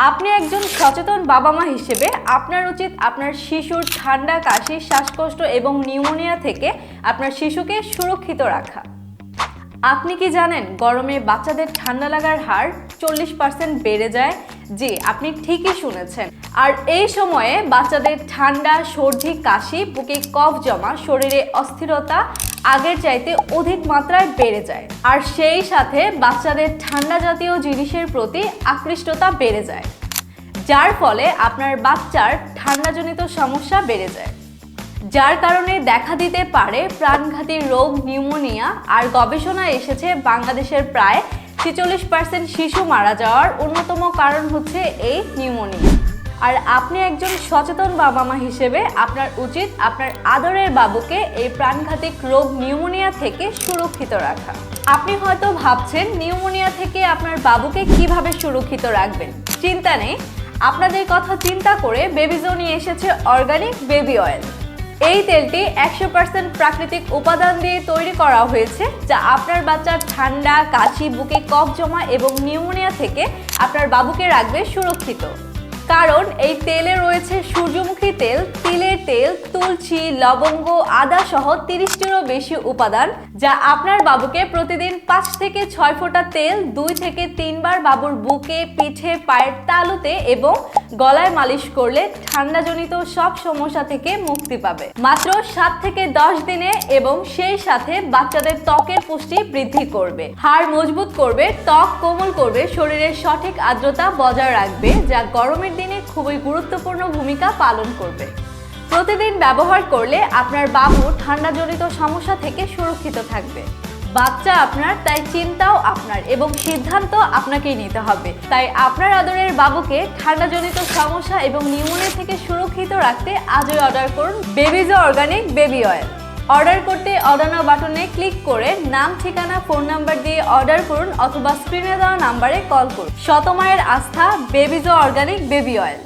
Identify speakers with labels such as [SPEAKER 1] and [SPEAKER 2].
[SPEAKER 1] আপনি একজন সচেতন বাবা মা হিসেবে আপনার উচিত আপনার শিশুর ঠান্ডা, কাশি, শ্বাসকষ্ট এবং নিউমোনিয়া থেকে আপনার শিশুকে সুরক্ষিত রাখা। আপনি কি জানেন গরমে বাচ্চাদের ঠান্ডা লাগার হার 40% বেড়ে যায়? জি, আপনি ঠিকই শুনেছেন। আর এই সময়ে বাচ্চাদের ঠান্ডা, সর্দি, কাশি, বুকে কফ জমা, শরীরে অস্থিরতা আগের চাইতে অধিক মাত্রায় বেড়ে যায়। আর সেই সাথে বাচ্চাদের ঠান্ডা জাতীয় জিনিসের প্রতি আকৃষ্টতা বেড়ে যায়, যার ফলে আপনার বাচ্চার ঠান্ডাজনিত সমস্যা বেড়ে যায়, যার কারণে দেখা দিতে পারে প্রাণঘাতী রোগ নিউমোনিয়া। আর গবেষণায় এসেছে বাংলাদেশের প্রায় 46% শিশু মারা যাওয়ার অন্যতম কারণ হচ্ছে এই নিউমোনিয়া। আর আপনি একজন সচেতন বাবা মা হিসেবে আপনার উচিত আপনার আদরের বাবুকে এই প্রাণঘাতী রোগ নিউমোনিয়া থেকে সুরক্ষিত রাখা। আপনি হয়তো ভাবছেন নিউমোনিয়া থেকে আপনার বাবুকে কিভাবে সুরক্ষিত রাখবেন। চিন্তা নেই, আপনাদের কথা চিন্তা করে বেবিজো নিয়ে এসেছে অর্গানিক বেবি অয়েল। এই তেলটি 100% প্রাকৃতিক উপাদান দিয়ে তৈরি করা হয়েছে, যা আপনার বাচ্চার ঠান্ডা, কাশি, বুকে কফ জমা এবং নিউমোনিয়া থেকে আপনার বাবুকে রাখবে সুরক্ষিত। কারণ এই তেলে রয়েছে সূর্যমুখী তেল, তিলের তেল, তুলসী, লবঙ্গ, আদা সহ 30টিরও বেশি উপাদান, যা আপনার বাবুকে প্রতিদিন 5 থেকে 6 ফোঁটা তেল 2 থেকে 3 বার বাবুর বুকে, পিঠে, পায়ের তালুতে এবং গলায় মালিশ করলে ঠান্ডাজনিত সব সমস্যা থেকে মুক্তি পাবে মাত্র 7 থেকে 10 দিনে। এবং সেই সাথে বাচ্চাদের ত্বকের পুষ্টি বৃদ্ধি করবে, হাড় মজবুত করবে, ত্বক কোমল করবে, শরীরের সঠিক আর্দ্রতা বজায় রাখবে, যা গরমের দিনে খুবই গুরুত্বপূর্ণ ভূমিকা পালন করবে। প্রতিদিন ব্যবহার করলে আপনার বাবু ঠান্ডাজনিত সমস্যা থেকে সুরক্ষিত থাকবে। বাচ্চা আপনার, তাই চিন্তাও আপনার এবং সিদ্ধান্ত আপনাকেই নিতে হবে। তাই আপনার আদরের বাবুকে ঠান্ডাজনিত সমস্যা এবং নিউমোনিয়া থেকে সুরক্ষিত রাখতে আজই অর্ডার করুন বেবিজো অর্গানিক বেবি অয়েল। অর্ডার করতে অর্ডার নাও বাটনে ক্লিক করে নাম, ঠিকানা, ফোন নাম্বার দিয়ে অর্ডার করুন অথবা স্ক্রিনে দেওয়া নাম্বারে কল করুন। শত মায়ের আস্থা, বেবিজো অর্গানিক বেবি অয়েল।